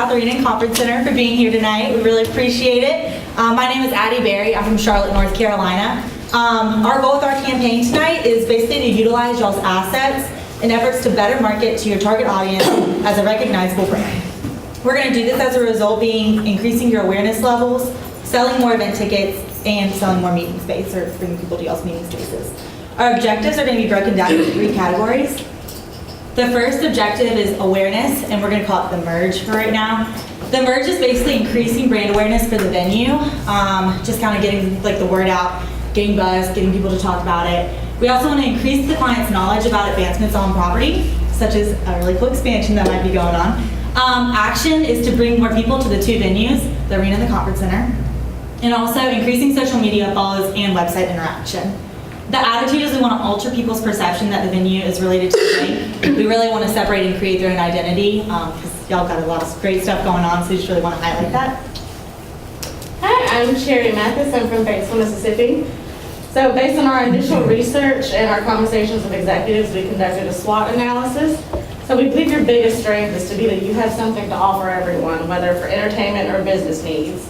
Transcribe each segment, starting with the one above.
South Arena and Conference Center for being here tonight. We really appreciate it. My name is Addie Berry. I'm from Charlotte, North Carolina. Our goal with our campaign tonight is basically to utilize y'all's assets in efforts to better market to your target audience as a recognizable brand. We're going to do this as a result being increasing your awareness levels, selling more event tickets, and selling more meeting space, or bringing people to y'all's meeting spaces. Our objectives are going to be broken down into 3 categories. The first objective is awareness, and we're going to call it the merge for right now. The merge is basically increasing brand awareness for the venue, just kind of getting like the word out, getting buzz, getting people to talk about it. We also want to increase the client's knowledge about advancements on property, such as a really cool expansion that might be going on. Action is to bring more people to the 2 venues, the arena and the conference center, and also increasing social media follows and website interaction. The attitude is we want to alter people's perception that the venue is related to the thing. We really want to separate and create their own identity because y'all got a lot of great stuff going on, so we just really want to highlight that. Hi, I'm Sherry Mathis. I'm from Batesville, Mississippi. So based on our initial research and our conversations with executives, we conducted a SWOT analysis. So we believe your biggest strength is to be that you have something to offer everyone, whether for entertainment or business needs.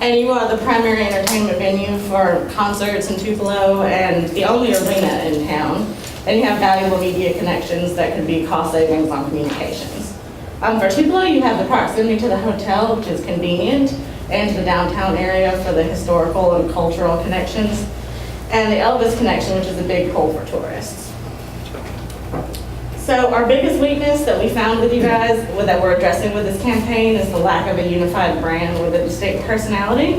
And you are the primary entertainment venue for concerts in Tupelo and the only arena in town. And you have valuable media connections that could be cost savings on communications. For Tupelo, you have the proximity to the hotel, which is convenient, and to the downtown area for the historical and cultural connections, and the Elvis connection, which is a big pull for tourists. So our biggest weakness that we found with you guys, that we're addressing with this campaign, is the lack of a unified brand with a distinct personality.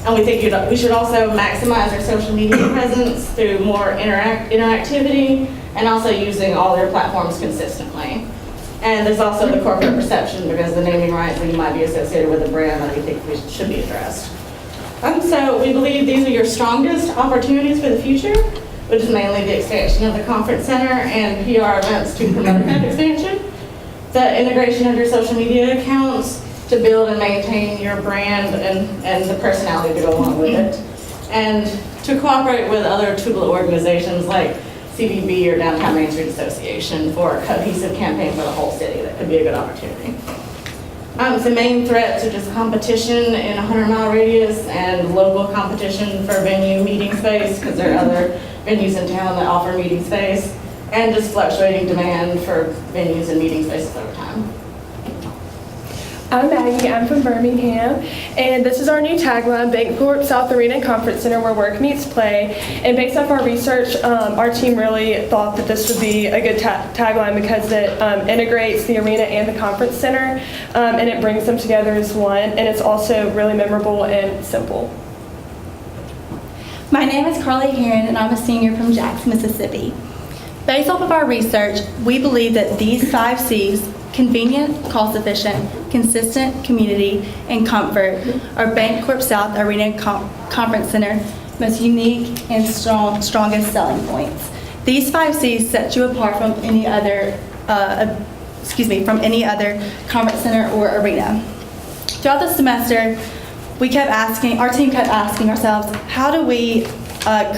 And we think we should also maximize our social media presence through more interactivity and also using all their platforms consistently. And there's also the corporate perception, because the naming rights that you might be associated with a brand that we think should be addressed. So we believe these are your strongest opportunities for the future, which is mainly the expansion of the conference center and PR events to promote that expansion, the integration of your social media accounts to build and maintain your brand and the personality to go along with it, and to cooperate with other Tupelo organizations like CVB or Downtown Main Street Association for a cohesive campaign for the whole city. That could be a good opportunity. The main threats are just competition in a 100-mile radius and local competition for venue meeting space, because there are other venues in town that offer meeting space, and just fluctuating demand for venues and meeting spaces over time. I'm Maggie, I'm from Birmingham, and this is our new tagline, Bancorp South Arena and Conference Center, where work meets play. And based off our research, our team really thought that this would be a good tagline because it integrates the arena and the conference center, and it brings them together as one, and it's also really memorable and simple. My name is Carly Heron, and I'm a senior from Jackson, Mississippi. Based off of our research, we believe that these 5 C's, convenient, cost-efficient, consistent, community, and comfort, are Bancorp South Arena and Conference Center most unique and strongest selling points. These 5 C's set you apart from any other, conference center or arena. Throughout the semester, our team kept asking ourselves, how do we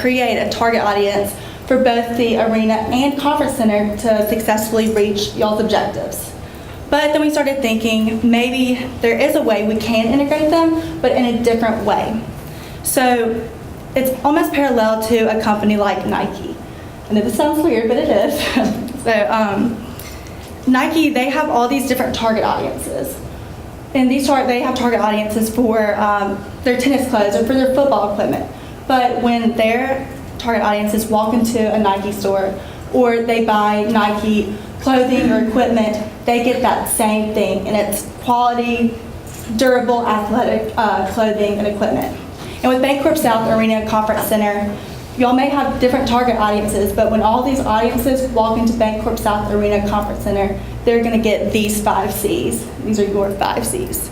create a target audience for both the arena and conference center to successfully reach y'all's objectives? But then we started thinking maybe there is a way we can integrate them, but in a different way. So it's almost parallel to a company like Nike. I know this sounds weird, but it is. Nike, they have all these different target audiences. And they have target audiences for their tennis clothes or for their football equipment. But when their target audiences walk into a Nike store or they buy Nike clothing or equipment, they get that same thing, and it's quality, durable, athletic clothing and equipment. And with Bancorp South Arena and Conference Center, y'all may have different target audiences, but when all these audiences walk into Bancorp South Arena and Conference Center, they're going to get these 5 C's. These are your 5 C's.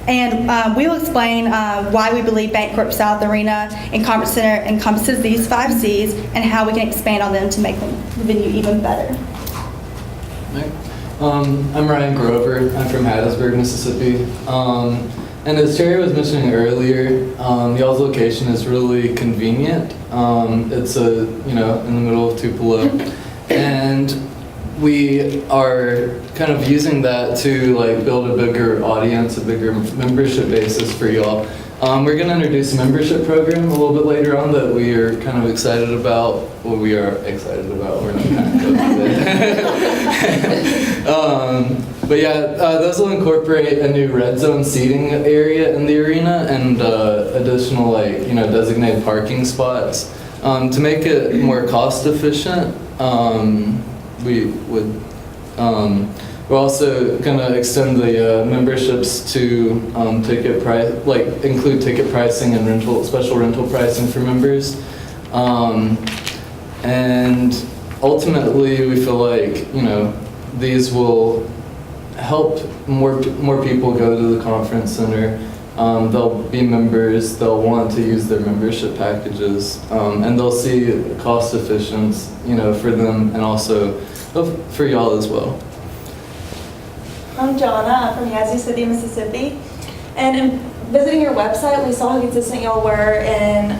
And we will explain why we believe Bancorp South Arena and Conference Center encompasses these 5 C's and how we can expand on them to make the venue even better. I'm Ryan Grover. I'm from Hattiesburg, Mississippi. And as Terry was mentioning earlier, y'all's location is really convenient. It's in the middle of Tupelo, and we are kind of using that to like build a bigger audience, a bigger membership basis for y'all. We're going to introduce a membership program a little bit later on that we are kind of excited about. Well, we are excited about. We're not kind of but yeah, those will incorporate a new red zone seating area in the arena and additional designated parking spots to make it more cost efficient. We're also gonna extend the memberships to ticket price, include ticket pricing and special rental pricing for members. And ultimately, we feel like these will help more people go to the conference center. They'll be members. They'll want to use their membership packages, and they'll see cost efficiency, for them and also for y'all as well. I'm Jonna from Yazoo City, Mississippi. And in visiting your website, we saw how consistent y'all were in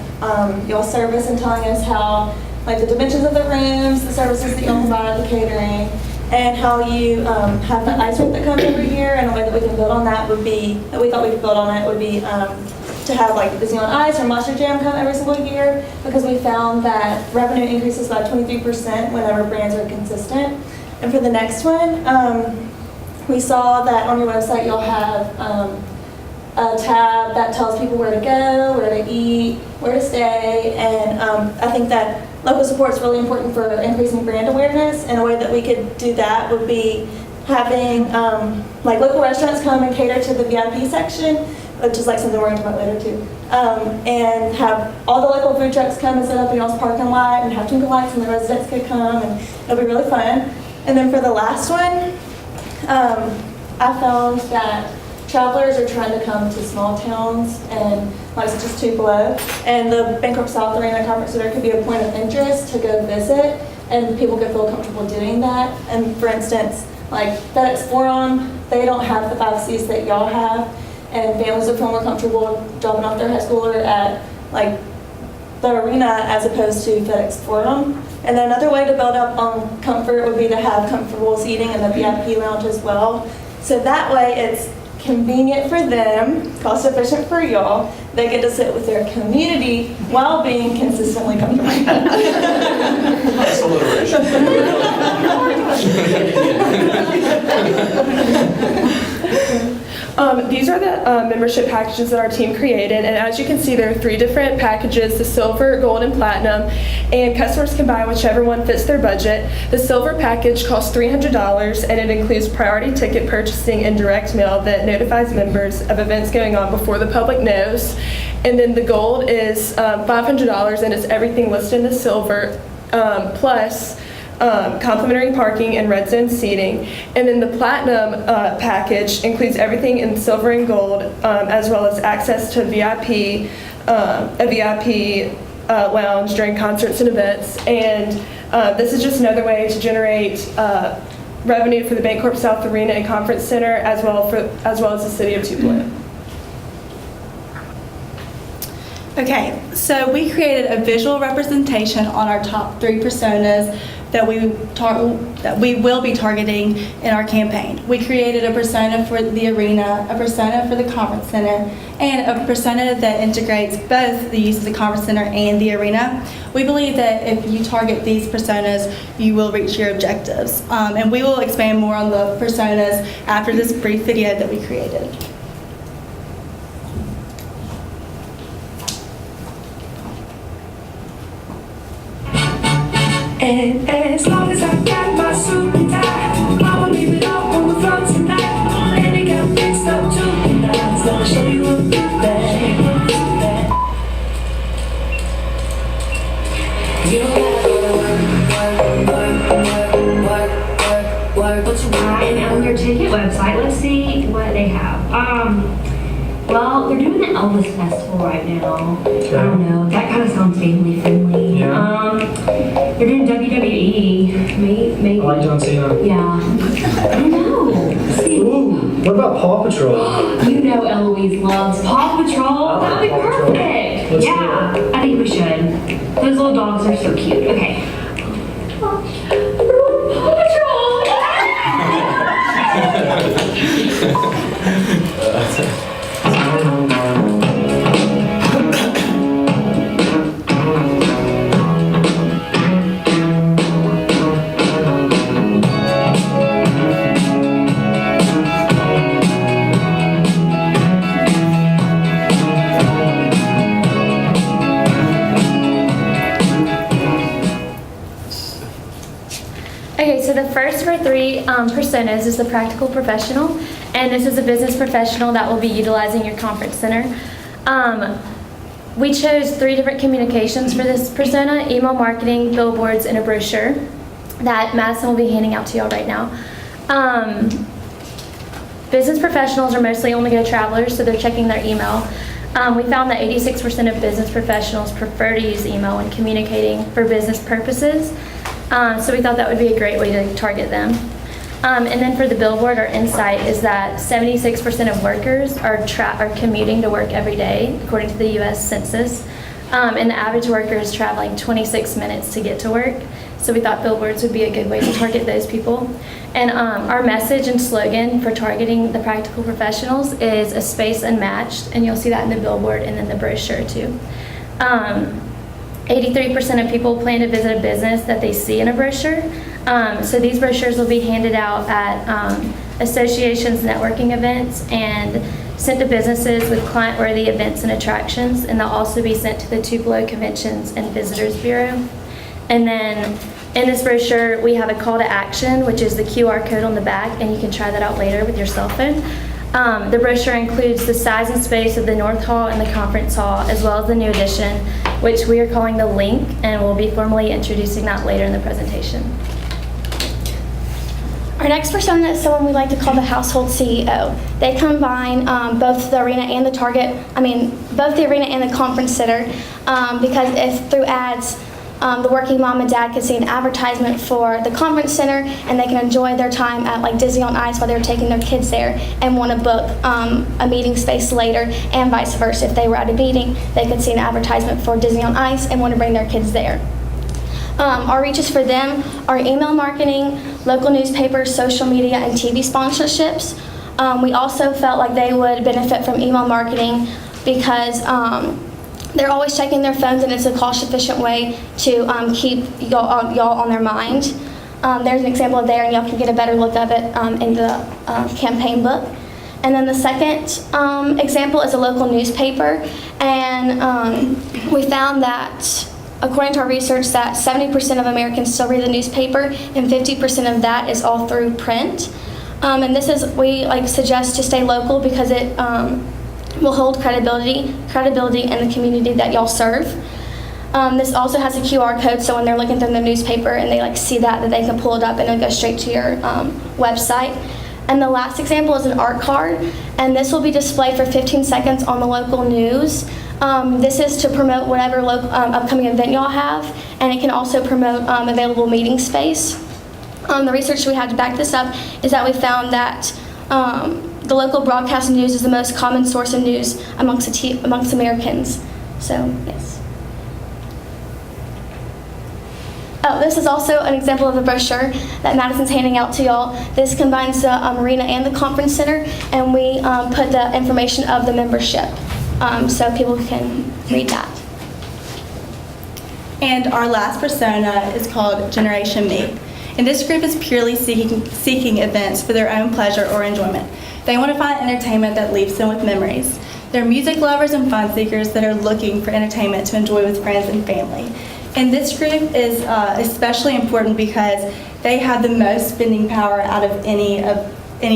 y'all's service and telling us how, the dimensions of the rooms, the services that y'all provide, the catering, and how you have the ice rink that comes every year. And a way that we can build on that would be, that we thought we could build on it, would be to have Disney on Ice or Monster Jam come every single year, because we found that revenue increases by 23% whenever brands are consistent. And for the next one, we saw that on your website you'll have a tab that tells people where to go, where to eat, where to stay, and I think that local support is really important for increasing brand awareness, and a way that we could do that would be having local restaurants come and cater to the VIP section, which is something we're going to talk about later too, and have all the local food trucks come and set up in y'all's parking lot and have twinkle lights and the residents could come, and it'll be really fun. And then for the last one, I found that travelers are trying to come to small towns and such as Tupelo, and the Bancorp South Arena Conference Center could be a point of interest to go visit, and people could feel comfortable doing that. And for instance, FedEx Forum, they don't have the 5 seats that y'all have, and families would feel more comfortable dropping off their high schooler at the arena as opposed to FedEx Forum. And then another way to build up on comfort would be to have comfortable seating in the VIP lounge as well. So that way it's convenient for them, cost efficient for y'all. They get to sit with their community while being consistently comfortable. That's alliteration. These are the membership packages that our team created, and as you can see, there are 3 different packages: the silver, gold, and platinum, and customers can buy whichever one fits their budget. The silver package costs $300, and it includes priority ticket purchasing and direct mail that notifies members of events going on before the public knows. And then the gold is $500, and it's everything listed in the silver, plus complimentary parking and red zone seating. And then the platinum package includes everything in silver and gold, as well as access to a VIP lounge during concerts and events. And this is just another way to generate revenue for the Bancorp South Arena and Conference Center, as well as the city of Tupelo. Okay, so we created a visual representation on our top 3 personas that we will be targeting in our campaign. We created a persona for the arena, a persona for the conference center, and a persona that integrates both the use of the conference center and the arena. We believe that if you target these personas, you will reach your objectives. And we will expand more on the personas after this brief video that we created. And as long as I got my suit and tie, I'ma leave it all on the floor tonight. And it got fixed up to the nines. Let me show you a good thing. You don't gotta go to work, but you And on their ticket website, let's see what they have. Well, they're doing the Elvis Festival right now. I don't know. That kind of sounds family friendly. Yeah. They're doing WWE. Maybe. I like John Cena. Yeah. I don't know. See. Ooh, what about Paw Patrol? You know Eloise loves Paw Patrol. That would be Paw Patrol. perfect. Let's do Yeah, I think we should. Those little dogs are so cute. Okay. Paw Patrol. Okay, so the first of our three personas is the practical professional, and this is a business professional that will be utilizing your conference center. We chose 3 different communications for this persona: email marketing, billboards, and a brochure that Madison will be handing out to y'all right now. Business professionals are mostly on-the-go travelers, so they're checking their email. We found that 86% of business professionals prefer to use email when communicating for business purposes. So we thought that would be a great way to target them. And then for the billboard, our insight is that 76% of workers are commuting to work every day, according to the U.S. Census. And the average worker is traveling 26 minutes to get to work. So we thought billboards would be a good way to target those people. And our message and slogan for targeting the practical professionals is "A space unmatched," and you'll see that in the billboard and then the brochure too. 83% of people plan to visit a business that they see in a brochure. So these brochures will be handed out at associations, networking events, and sent to businesses with client-worthy events and attractions, and they'll also be sent to the Tupelo Conventions and Visitors Bureau. And then in this brochure, we have a call to action, which is the QR code on the back, and you can try that out later with your cell phone. The brochure includes the size and space of the North Hall and the Conference Hall, as well as the new addition, which we are calling the Link, and we'll be formally introducing that later in the presentation. Our next persona is someone we like to call the household CEO. They combine both the arena and both the arena and the conference center, because if through ads, the working mom and dad can see an advertisement for the conference center, and they can enjoy their time at like Disney on Ice while they're taking their kids there, and want to book a meeting space later, and vice versa. If they were at a meeting, they could see an advertisement for Disney on Ice and want to bring their kids there. Our reaches for them are email marketing, local newspapers, social media, and TV sponsorships. We also felt like they would benefit from email marketing because they're always checking their phones, and it's a cost-efficient way to keep y'all on their mind. There's an example there, and y'all can get a better look of it in the campaign book. And then the second example is a local newspaper, and we found that, according to our research, that 70% of Americans still read the newspaper, and 50% of that is all through print. And we suggest to stay local because it will hold credibility in the community that y'all serve. This also has a QR code, so when they're looking through the newspaper and they see that they can pull it up and it'll go straight to your website. And the last example is an art card, and this will be displayed for 15 seconds on the local news. This is to promote whatever upcoming event y'all have, and it can also promote available meeting space. The research we had to back this up is that we found that the local broadcast news is the most common source of news amongst Americans. So, yes. Oh, this is also an example of the brochure that Madison's handing out to y'all. This combines the arena and the conference center, and we put the information of the membership so people can read that. And our last persona is called Generation Me. And this group is purely seeking events for their own pleasure or enjoyment. They want to find entertainment that leaves them with memories. They're music lovers and fun seekers that are looking for entertainment to enjoy with friends and family. And this group is especially important because they have the most spending power out of any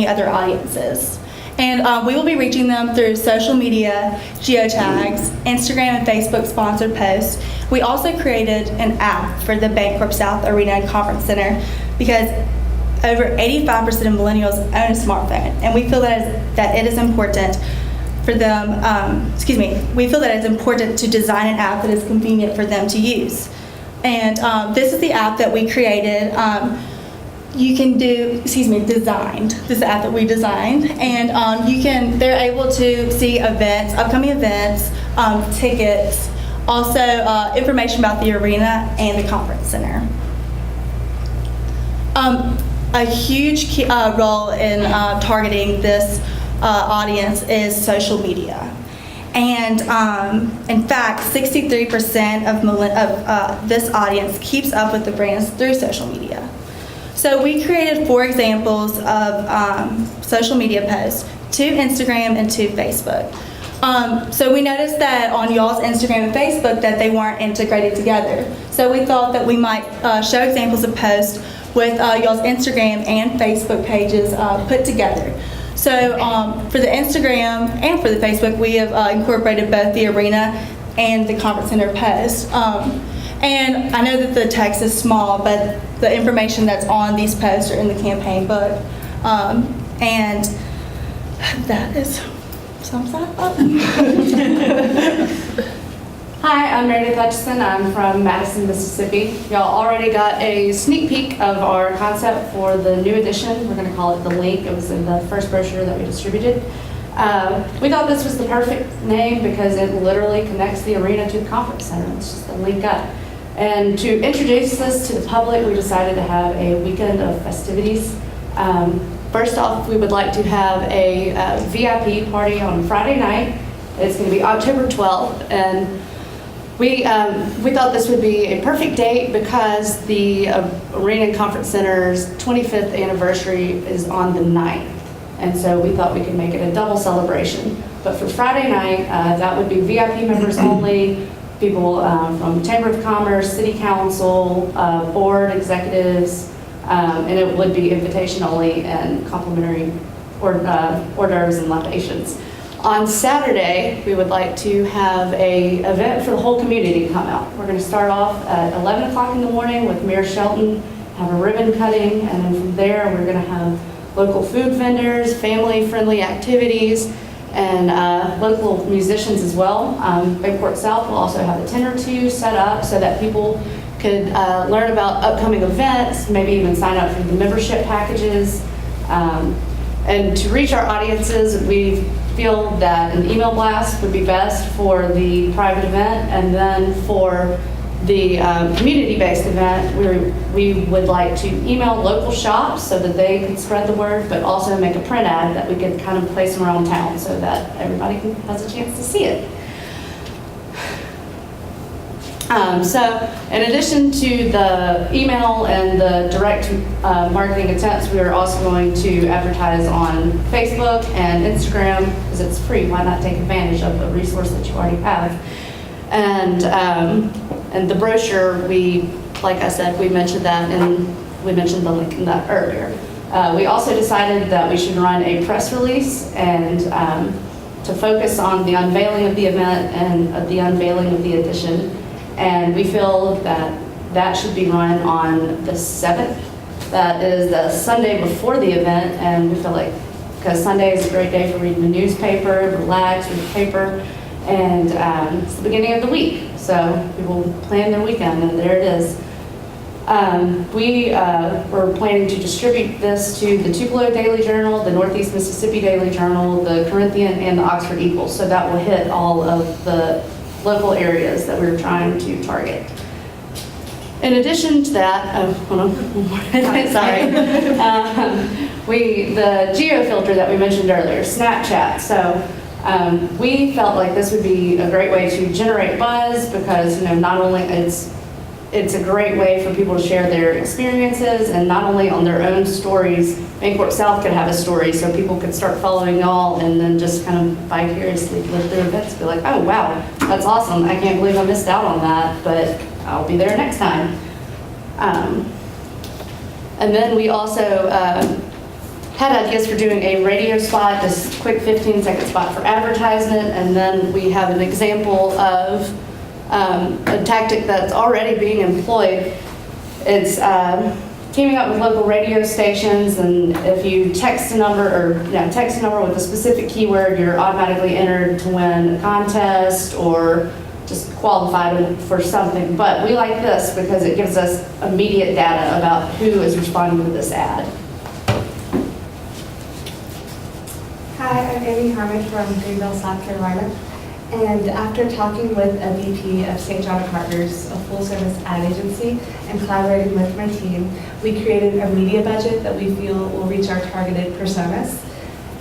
other audiences. And we will be reaching them through social media, geotags, Instagram and Facebook sponsored posts. We also created an app for the Bancorp South Arena and Conference Center because over 85% of millennials own a smartphone, and we feel that it is important for them, we feel that it's important to design an app that is convenient for them to use. And this is the app that we created. Designed. This is the app that we designed, and they're able to see events, upcoming events, tickets, also information about the arena and the conference center. a huge role in targeting this audience is social media. And in fact, 63% of this audience keeps up with the brands through social media. So we created 4 examples of social media posts, to Instagram and to Facebook. So we noticed that on y'all's Instagram and Facebook that they weren't integrated together. So we thought that we might show examples of posts with y'all's Instagram and Facebook pages put together. So for the Instagram and for the Facebook, we have incorporated both the arena and the conference center post. And I know that the text is small, but the information that's on these posts are in the campaign book. And that is sums that up. Hi, I'm Meredith Hutchison. I'm from Madison, Mississippi. Y'all already got a sneak peek of our concept for the new edition. We're going to call it The Link. It was in the first brochure that we distributed. We thought this was the perfect name because it literally connects the arena to the conference center. It's just a link up. And to introduce this to the public, we decided to have a weekend of festivities. First off, we would like to have a VIP party on Friday night. It's going to be October 12th, and we thought this would be a perfect date because the Arena and Conference Center's 25th anniversary is on the 9th, and so we thought we could make it a double celebration. But for Friday night, that would be VIP members only, people from Chamber of Commerce, City Council, board executives, and it would be invitation only and complimentary hors d'oeuvres and libations. On Saturday, we would like to have an event for the whole community to come out. We're going to start off at 11 o'clock in the morning with Mayor Shelton, have a ribbon cutting, and then from there we're going to have local food vendors, family-friendly activities, and local musicians as well. Bayport South will also have a tent or two set up so that people could learn about upcoming events, maybe even sign up for the membership packages. And to reach our audiences, we feel that an email blast would be best for the private event, and then for the community-based event, we would like to email local shops so that they could spread the word, but also make a print ad that we could kind of place around town so that everybody has a chance to see it. So in addition to the email and the direct marketing attempts, we are also going to advertise on Facebook and Instagram because it's free. Why not take advantage of the resource that you already have? And the brochure, like I said, we mentioned that, and we mentioned the link in that earlier. We also decided that we should run a press release and to focus on the unveiling of the event and the unveiling of the edition. And we feel that that should be run on the 7th. That is the Sunday before the event, and we feel like, because Sunday is a great day for reading the newspaper, relax, read the paper, and it's the beginning of the week. So people plan their weekend, and there it is. We're planning to distribute this to the Tupelo Daily Journal, the Northeast Mississippi Daily Journal, the Corinthian, and the Oxford Eagle. So that will hit all of the local areas that we're trying to target. In addition to that, hold on, one more. Sorry. The geo filter that we mentioned earlier, Snapchat. So we felt like this would be a great way to generate buzz because not only it's a great way for people to share their experiences, and not only on their own stories. Bayport South could have a story so people could start following y'all and then just kind of vicariously live their events, be like, oh wow, that's awesome. I can't believe I missed out on that, but I'll be there next time. And then we also had ideas for doing a radio spot, just quick 15-second spot for advertisement, and then we have an example of a tactic that's already being employed. It's teaming up with local radio stations, and if you text a number with a specific keyword, you're automatically entered to win a contest or just qualified for something. But we like this because it gives us immediate data about who is responding to this ad. Hi, I'm Amy Harmon from Greenville, South Carolina. And after talking with a VP of St. John Partners, a full-service ad agency, and collaborating with my team, we created a media budget that we feel will reach our targeted personas.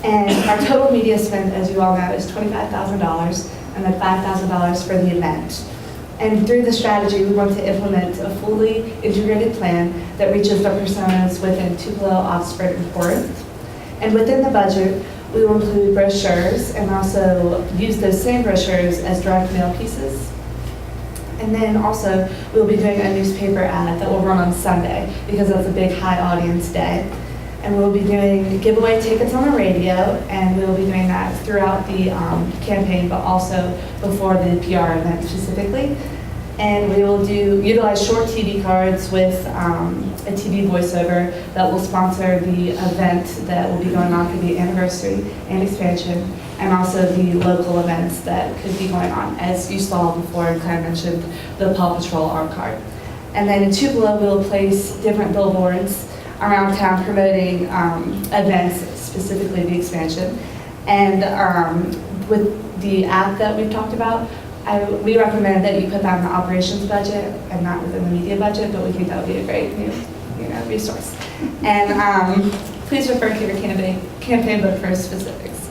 And our total media spend, as you all know, is $25,000 and then $5,000 for the event. And through the strategy, we want to implement a fully integrated plan that reaches the personas within Tupelo, Oxford, and Corinth. And within the budget, we will include brochures and also use those same brochures as direct mail pieces. And then also, we'll be doing a newspaper ad that will run on Sunday because that's a big high audience day. And we'll be doing giveaway tickets on the radio, and we'll be doing that throughout the campaign, but also before the PR event specifically. And we will utilize short TV cards with a TV voiceover that will sponsor the event that will be going on for the anniversary and expansion, and also the local events that could be going on, as you saw before, and Claire mentioned the Paw Patrol art card. And then in Tupelo, we'll place different billboards around town promoting events, specifically the expansion. And with the app that we've talked about, we recommend that you put that in the operations budget and not within the media budget, but we think that would be a great new resource. And please refer to your campaign book for specifics.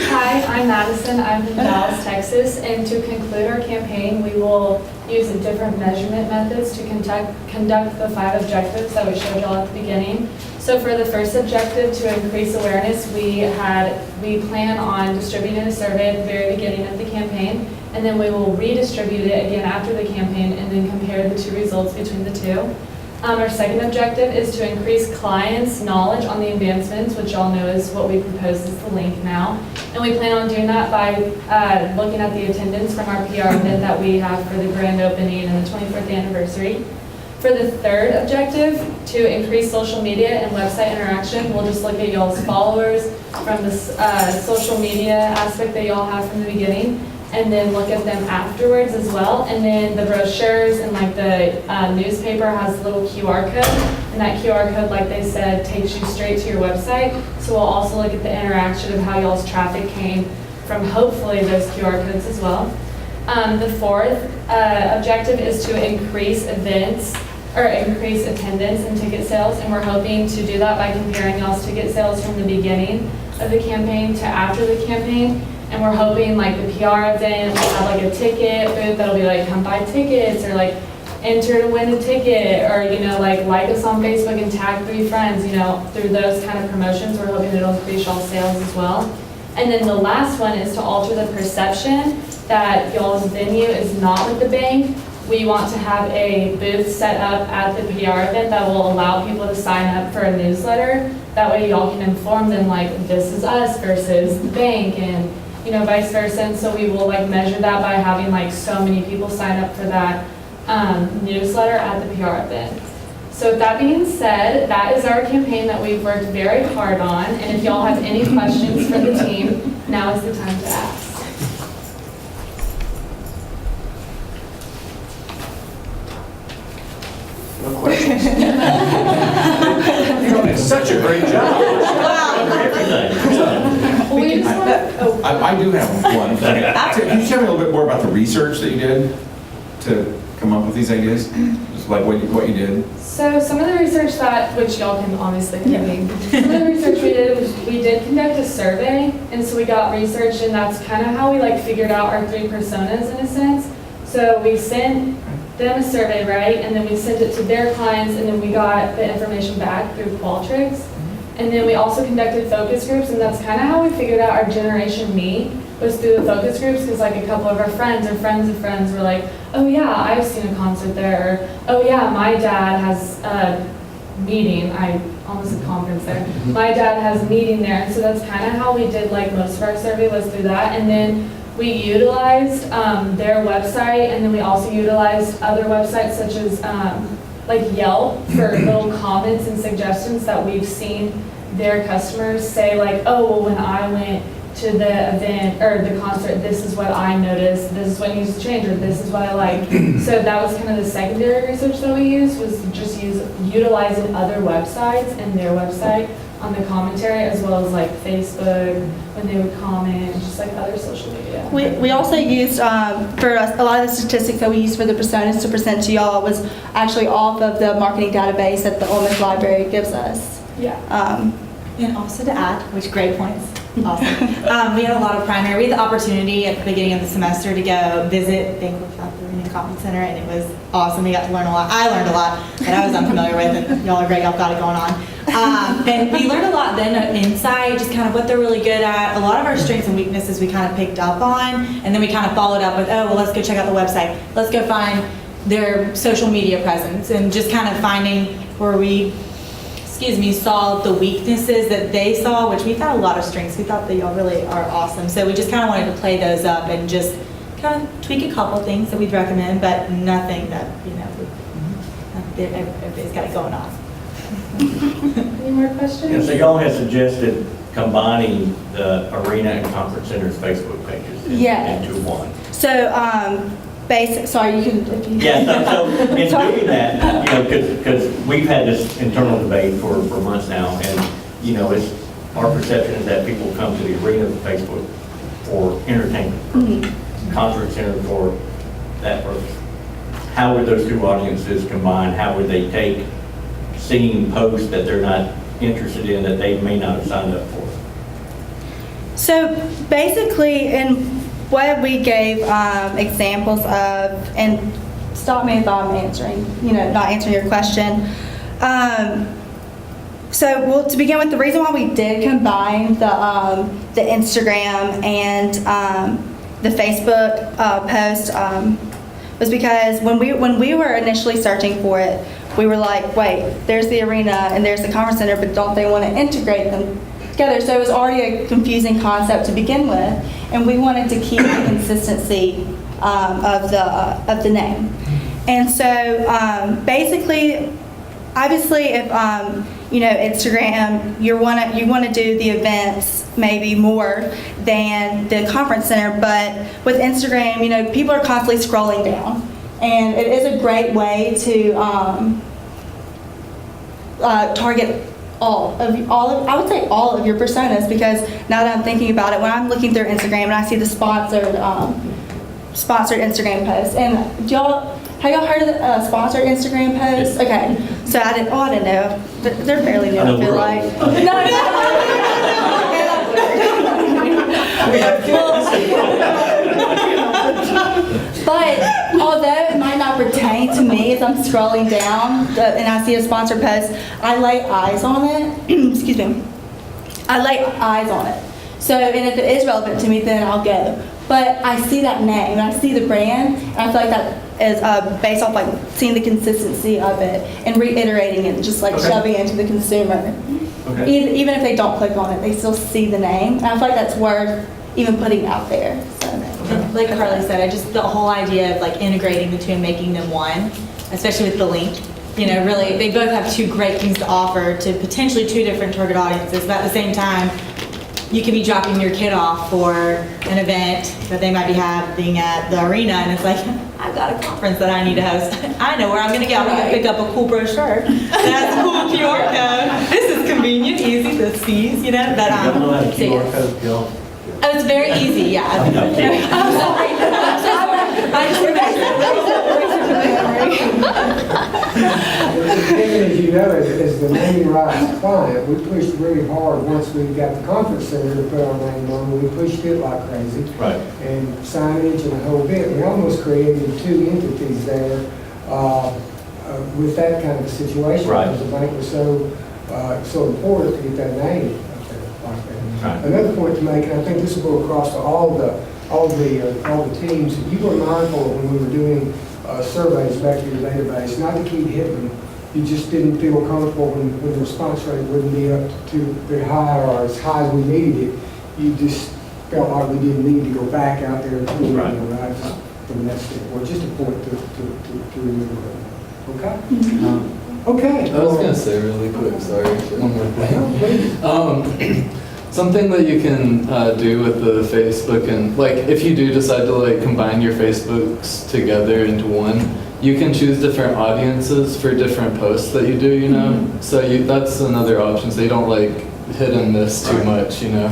Hi, I'm Madison. I'm from Dallas, Texas, and to conclude our campaign, we will use different measurement methods to conduct the 5 objectives that we showed y'all at the beginning. So for the first objective, to increase awareness, we plan on distributing a survey at the very beginning of the campaign, and then we will redistribute it again after the campaign and then compare the 2 results between the 2. Our second objective is to increase clients' knowledge on the advancements, which y'all know is what we propose is the link now. And we plan on doing that by looking at the attendance from our PR event that we have for the grand opening and the 24th anniversary. For the third objective, to increase social media and website interaction, we'll just look at y'all's followers from the social media aspect that y'all have from the beginning, and then look at them afterwards as well. And then the brochures and like the newspaper has a little QR code, and that QR code, like they said, takes you straight to your website. So we'll also look at the interaction of how y'all's traffic came from hopefully those QR codes as well. The fourth objective is to increase attendance and ticket sales, and we're hoping to do that by comparing y'all's ticket sales from the beginning of the campaign to after the campaign. And we're hoping like the PR event will have like a ticket booth that'll be like, come buy tickets, or like enter to win a ticket, or like us on Facebook and tag 3 friends, through those kind of promotions. We're hoping it'll increase y'all's sales as well. And then the last one is to alter the perception that y'all's venue is not with the bank. We want to have a booth set up at the PR event that will allow people to sign up for a newsletter. That way y'all can inform them like, this is us versus the bank, and vice versa. And so we will like measure that by having like so many people sign up for that newsletter at the PR event. So with that being said, that is our campaign that we've worked very hard on. And if y'all have any questions for the team, now is the time to ask. No questions. You're doing such a great job. I do have one. Can you tell me a little bit more about the research that you did to come up with these ideas? Just like what you did? So some of the research which y'all can obviously read, some of the research we did was we did conduct a survey, and so we got research, and that's kind of how we like figured out our 3 personas in a sense. So we sent them a survey, right? And then we sent it to their clients, and then we got the information back through Qualtrics. And then we also conducted focus groups, and that's kind of how we figured out our Generation Me, was through the focus groups, because like a couple of our friends or friends of friends were like, oh yeah, I've seen a concert there, or oh yeah, my dad has a meeting, I almost said conference there, my dad has a meeting there. And so that's kind of how we did like most of our survey, was through that. And then we utilized their website, and then we also utilized other websites such as like Yelp for little comments and suggestions that we've seen their customers say, like, oh, well, when I went to the event or the concert, this is what I noticed, this is what needs to change, or this is what I like. So that was kind of the secondary research that we used, was just utilizing other websites and their website on the commentary, as well as like Facebook, when they would comment, and just like other social media. We also used, for us, a lot of the statistics that we used for the personas to present to y'all was actually off of the marketing database that the Ole Miss Library gives us. Yeah. And also to add, which great points, awesome. We had a lot of primary, we had the opportunity at the beginning of the semester to go visit Banquet South Arena Conference Center, and it was awesome. We got to learn a lot. I learned a lot that I was unfamiliar with, and y'all are great, y'all got it going on. And we learned a lot then inside, just kind of what they're really good at. A lot of our strengths and weaknesses we kind of picked up on, and then we kind of followed up with, oh, well, let's go check out the website. Let's go find their social media presence, and just kind of finding where we saw the weaknesses that they saw, which we found a lot of strengths. We thought that y'all really are awesome. So we just kind of wanted to play those up and just kind of tweak a couple things that we'd recommend, but nothing that, everybody's got it going on. Any more questions? Yeah, so y'all had suggested combining the Arena and Conference Center's Facebook pages into one. So, sorry, you can, if you. Yeah, so in doing that, because we've had this internal debate for months now, and, it's our perception is that people come to the Arena Facebook for entertainment, Conference Center for that purpose. How would those two audiences combine? How would they take seeing posts that they're not interested in, that they may not have signed up for? So basically, in what we gave examples of, and stop me if I'm answering, not answering your question. To begin with, the reason why we did combine the Instagram and the Facebook post was because when we were initially searching for it, we were like, wait, there's the Arena and there's the Conference Center, but don't they want to integrate them together? So it was already a confusing concept to begin with, and we wanted to keep the consistency of the name. And so basically, obviously, if Instagram, you want to do the events maybe more than the Conference Center, but with Instagram, people are constantly scrolling down, and it is a great way to target I would say all of your personas, because now that I'm thinking about it, when I'm looking through Instagram and I see the sponsored Instagram posts, and have y'all heard of the sponsored Instagram posts? Okay, so I didn't know. They're fairly new, I feel like. But although it might not pertain to me, as I'm scrolling down and I see a sponsored post, I lay eyes on it. Excuse me. I lay eyes on it. So, and if it is relevant to me, then I'll go. But I see that name, and I see the brand, and I feel like that is based off like seeing the consistency of it and reiterating it, just like shoving it into the consumer. Okay. Even if they don't click on it, they still see the name, and I feel like that's worth even putting out there. So. Like Carly said, the whole idea of like integrating the two and making them one, especially with the link. Really, they both have two great things to offer to potentially two different target audiences, but at the same time, you could be dropping your kid off for an event that they might be having at the Arena, and it's like, I've got a conference that I need to host. I know where I'm going to go. I'm going to pick up a cool brochure that has a cool QR code. This is convenient, easy to seize, You don't know how to QR code, Jill? Oh, it's very easy, yeah. I'm sorry. I just As you know, as the naming rights client, we pushed really hard once we got the Conference Center to put our name on. We pushed it like crazy. Right. And signage and the whole bit. We almost created two entities there with that kind of a situation. Right. Because the bank was so important to get that name up there like that. Right. Another point to make, and I think this will go across to all the teams. You were mindful when we were doing surveys back to your database, not to keep hitting them. You just didn't feel comfortable when the response rate wouldn't be up to very high or as high as we needed it. You just felt like we didn't need to go back out there and put it right from that standpoint. Just a point to remember. Okay? Mm-hmm. Okay. I was going to say really quick, sorry, one more thing. Something that you can do with the Facebook, and like if you do decide to like combine your Facebooks together into one, you can choose different audiences for different posts that you do, So that's another option. So you don't like hit and miss too much, you know?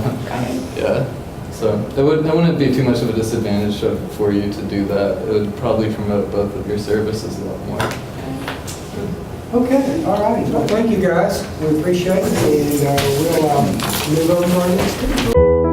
Yeah. So it wouldn't be too much of a disadvantage for you to do that. It would probably promote both of your services a lot more. Okay, all right. Well, thank you guys. We appreciate it, and we'll move on to our next.